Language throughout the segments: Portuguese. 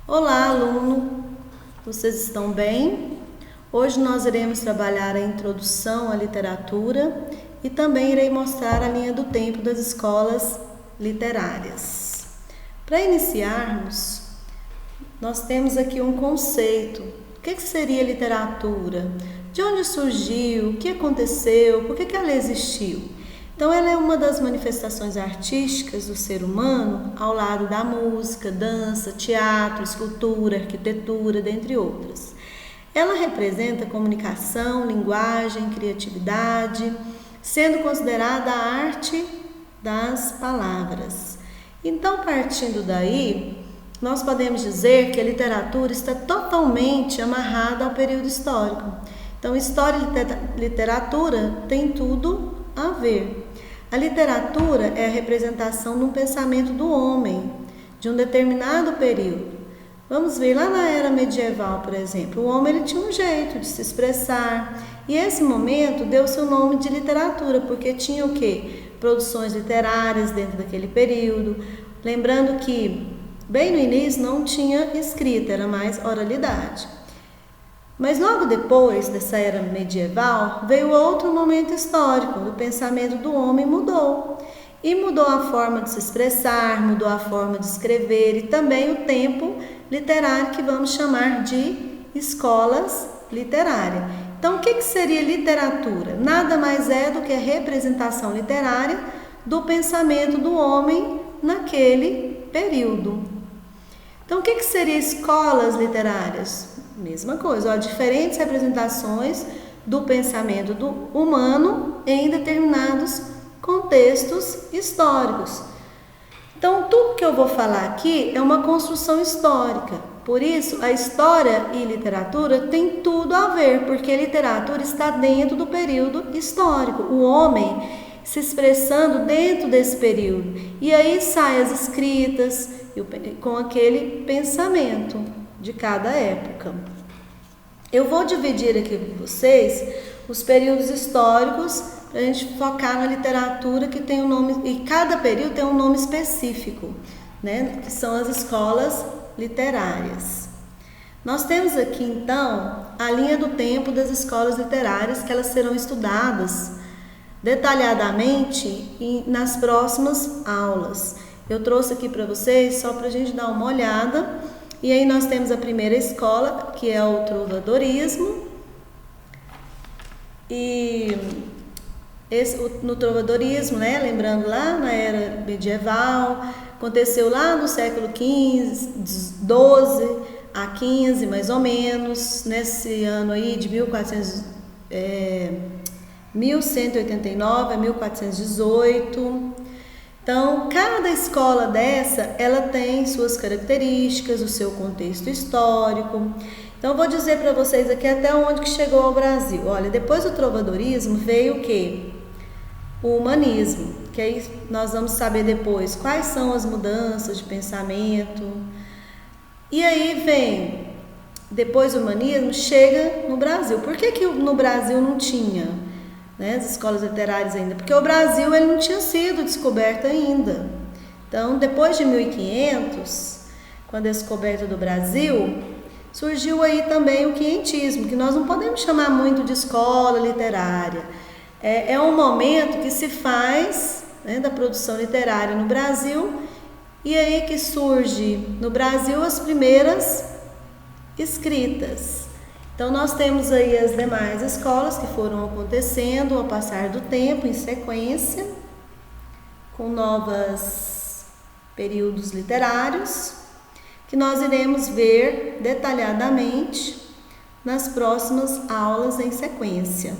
Olá, aluno! Vocês estão bem? Hoje nós iremos trabalhar a introdução à literatura e também irei mostrar a linha do tempo das escolas literárias. Para iniciarmos, nós temos aqui um conceito. O que seria literatura? De onde surgiu? O que aconteceu? Por que ela existiu? Então, ela é uma das manifestações artísticas do ser humano, ao lado da música, dança, teatro, escultura, arquitetura, dentre outras. Ela representa comunicação, linguagem, criatividade, sendo considerada a arte das palavras. Então, partindo daí, nós podemos dizer que a literatura está totalmente amarrada ao período histórico. Então, história e literatura tem tudo a ver. A literatura é a representação de um pensamento do homem, de um determinado período. Vamos ver, lá na era medieval, por exemplo, o homem ele tinha um jeito de se expressar, e esse momento deu seu nome de literatura, porque tinha o quê? Produções literárias dentro daquele período. Lembrando que, bem no início, não tinha escrita, era mais oralidade. Mas logo depois dessa era medieval, veio outro momento histórico, o pensamento do homem mudou. E mudou a forma de se expressar, mudou a forma de escrever e também o tempo literário que vamos chamar de escolas literárias. Então, o que seria literatura? Nada mais é do que a representação literária do pensamento do homem naquele período. Então, o que seria escolas literárias? Mesma coisa, diferentes representações do pensamento do humano em determinados contextos históricos. Então, tudo que eu vou falar aqui é uma construção histórica. Por isso, a história e literatura têm tudo a ver, porque a literatura está dentro do período histórico. O homem se expressando dentro desse período. E aí saem as escritas com aquele pensamento de cada época. Eu vou dividir aqui com vocês os períodos históricos para a gente focar na literatura que tem um nome, e cada período tem um nome específico, né? Que são as escolas literárias. Nós temos aqui então a linha do tempo das escolas literárias, que elas serão estudadas detalhadamente nas próximas aulas. Eu trouxe aqui para vocês só para a gente dar uma olhada. E aí nós temos a primeira escola, que é o trovadorismo. E no trovadorismo, né, lembrando lá na era medieval, aconteceu lá no século XV, 12 a 15 mais ou menos, nesse ano aí de 1189 a 1418. Então, cada escola dessa, ela tem suas características, o seu contexto histórico. Então, eu vou dizer para vocês aqui até onde que chegou ao Brasil. Olha, depois do trovadorismo veio o quê? O humanismo, que aí nós vamos saber depois quais são as mudanças de pensamento. E aí vem, depois do humanismo, chega no Brasil. Por que no Brasil não tinha, né, as escolas literárias ainda? Porque o Brasil ele não tinha sido descoberto ainda. Então, depois de 1500, quando a descoberta do Brasil, surgiu aí também o quinhentismo, que nós não podemos chamar muito de escola literária. É um momento que se faz, né, da produção literária no Brasil, e aí que surge no Brasil as primeiras escritas. Então, nós temos aí as demais escolas que foram acontecendo ao passar do tempo, em sequência, com novos períodos literários, que nós iremos ver detalhadamente nas próximas aulas em sequência.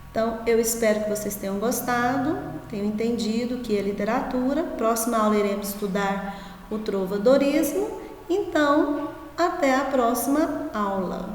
Então, eu espero que vocês tenham gostado, tenham entendido o que é literatura. Próxima aula iremos estudar o trovadorismo. Então, até a próxima aula.